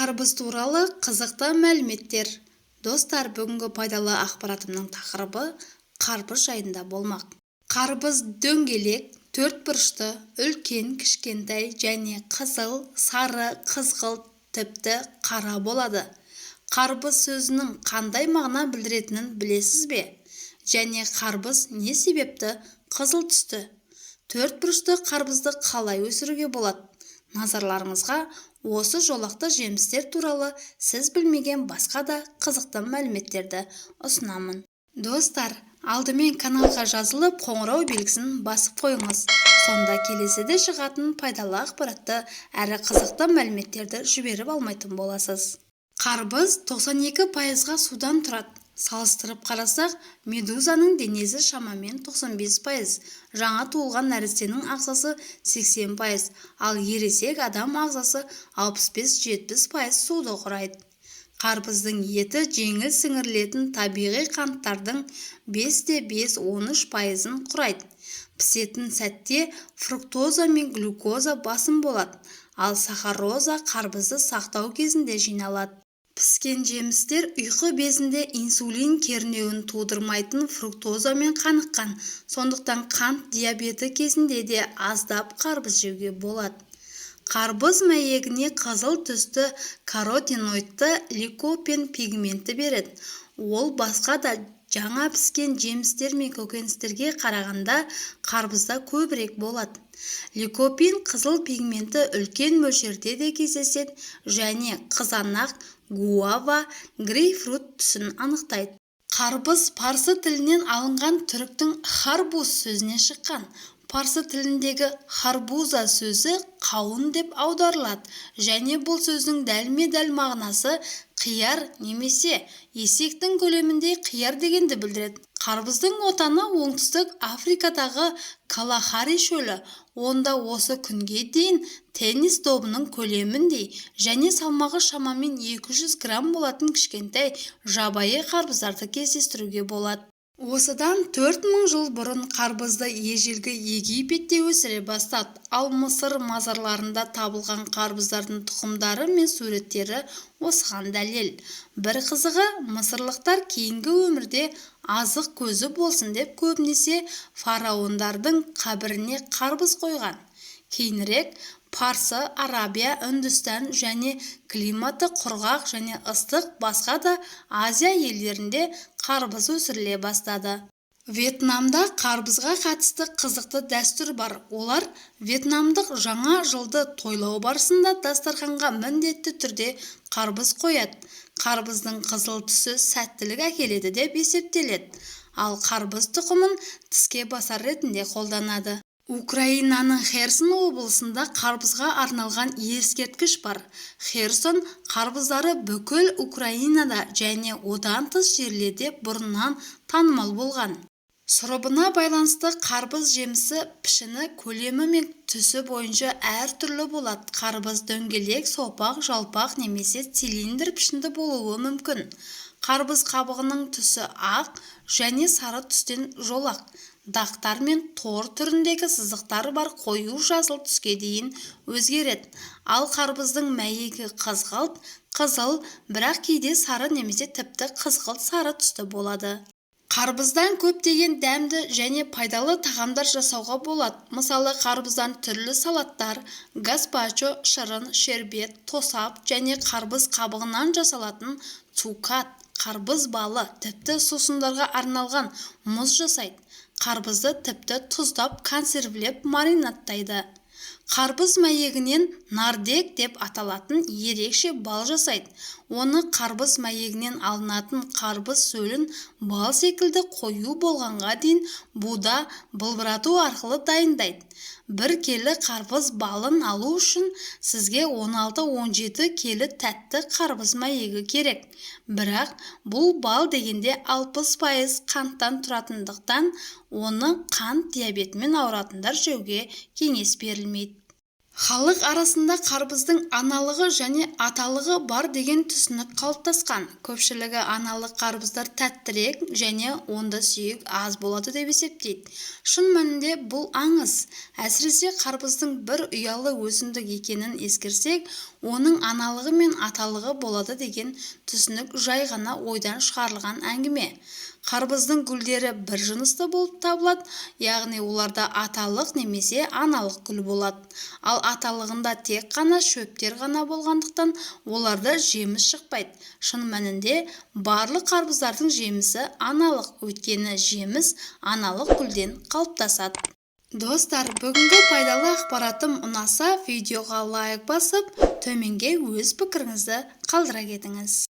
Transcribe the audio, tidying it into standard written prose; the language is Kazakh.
Қарбыз туралы қызықты мәліметтер. Достар, бүгінгі пайдалы ақпаратымның тақырыбы қарбыз жайында болмақ. Қарбыз дөңгелек, төртбұрышты, үлкен, кішкентай және қызыл, сары, қызғылт, тіпті қара болады. Қарбыз сөзінің қандай мағына білдіретінін білесіз бе? Және қарбыз не себепті қызыл түсті? Төртбұрышты қарбызды қалай өсіруге болады? Назарларыңызға осы жолақты жемістер туралы сіз білмеген басқа да қызықты мәліметтерді ұсынамын. Достар, алдымен каналға жазылып қоңырау белгісін басып қойыңыз. Сонда келесіде шығатын пайдалы ақпаратты әрі қызықты мәліметтерді жіберіп алмайтын боласыз. Қарбыз 92%-ға судан тұрады. Салыстырып қарасақ, медузаның денесі шамамен 95%, жаңа туылған нәрестенің ағзасы 80%, ал ересек адам ағзасы 65-70% суды құрайды. Қарбыздың еті жеңіл сіңірілетін табиғи қанттардың 5-5-13%-ын құрайды. Пісетін сәтте фруктоза мен глюкоза басым болады, ал сахароза қарбызды сақтау кезінде жиналады. Піскен жемістер ұйқы безінде инсулин кернеуін тудырмайтын фруктозамен қаныққан, сондықтан қант диабеті кезінде де аздап қарбыз жеуге болады. Қарбыз мәйегіне қызыл түсті каротиноидты ликопен пигменті береді. Ол басқа да жаңа піскен жемістер мен көкөністерге қарағанда қарбызда көбірек болады. Ликопен қызыл пигменті үлкен мөлшерде де кездеседі және қызанақ, гуава, грейпфрут түсін анықтайды. Қарбыз парсы тілінен алынған түріктің харбуз сөзінен шыққан. Парсы тіліндегі харбуза сөзі қауын деп аударылады және бұл сөздің дәлме-дәл мағынасы қияр немесе есектің көлеміндей қияр дегенді білдіреді. Қарбыздың отаны оңтүстік Африкадағы Калахари шөлі. Онда осы күнге дейін теннис добының көлеміндей және салмағы шамамен 200 грамм болатын кішкентай жабайы қарбыздарды кездестіруге болады. Осыдан 4000 жыл бұрын қарбызды ежелгі Египетте өсіре бастады, ал Мысыр мазарларында табылған қарбыздардың тұқымдары мен суреттері осыған дәлел. Бір қызығы, мысырлықтар кейінгі өмірде азық көзі болсын деп көбінесе фараондардың қабіріне қарбыз қойған. Кейінірек Парсы, Арабия, Үндістан және климаты құрғақ және ыстық басқа да Азия елдерінде қарбыз өсіріле бастады. Вьетнамда қарбызға қатысты қызықты дәстүр бар. Олар вьетнамдық жаңа жылды тойлау барысында дастарханға міндетті түрде қарбыз қояды. Қарбыздың қызыл түсі сәттілік әкеледі деп есептеледі, ал қарбыз тұқымын тіске басар ретінде қолданады. Украинаның Херсон облысында қарбызға арналған ескерткіш бар. Херсон қарбыздары бүкіл Украинада және одан тыс жерлерде бұрыннан танымал болған. Сұрыбына байланысты қарбыз жемісі пішіні, көлемі мен түсі бойынша әртүрлі болады. Қарбыз дөңгелек, сопақ, жалпақ немесе цилиндр пішінді болуы мүмкін. Қарбыз қабығының түсі ақ және сары түстен жолақ. Дақтар мен тор түріндегі сызықтар бар қою жасыл түске дейін өзгереді. Ал қарбыздың мәйегі қызғылт, қызыл, бірақ кейде сары немесе тіпті қызғылт сары түсті болады. Қарбыздан көптеген дәмді және пайдалы тағамдар жасауға болады. Мысалы, қарбыздан түрлі салаттар, гаспачо, шырын, шербет, тосап және қарбыз қабығынан жасалатын цукат, қарбыз балы, тіпті сусындарға арналған мұз жасайды. Қарбызды тіпті тұздап, консервілеп маринадтайды. Қарбыз мәйегінен нардек деп аталатын ерекше бал жасайды. Оны қарбыз мәйегінен алынатын қарбыз сөлін бал секілді қою болғанға дейін буда былбырату арқылы дайындайды. Бір келі қарбыз балын алу үшін сізге 16-17 келі тәтті қарбыз мәйегі керек. Бірақ бұл бал дегенде 60% қанттан тұратындықтан оны қант диабетімен ауыратындар жеуге кеңес берілмейді. Халық арасында қарбыздың аналығы және аталығы бар деген түсінік қалыптасқан. Көпшілігі аналық қарбыздар тәттірек және онда сүйек аз болады деп есептейді. Шын мәнінде бұл аңыз. Әсіресе қарбыздың бір ұялы өсімдік екенін ескерсек, оның аналығы мен аталығы болады деген түсінік жай ғана ойдан шығарылған әңгіме. Қарбыздың гүлдері бір жынысты болып табылады, яғни оларда аталық немесе аналық гүл болады. Ал аталығында тек қана шөптер ғана болғандықтан оларда жеміс шықпайды. Шын мәнінде барлық қарбыздардың жемісі аналық, өйткені жеміс аналық гүлден қалыптасады. Достар, бүгінгі пайдалы ақпаратым ұнаса, видеоға лайк басып, төменге өз пікіріңізді қалдыра кетіңіз.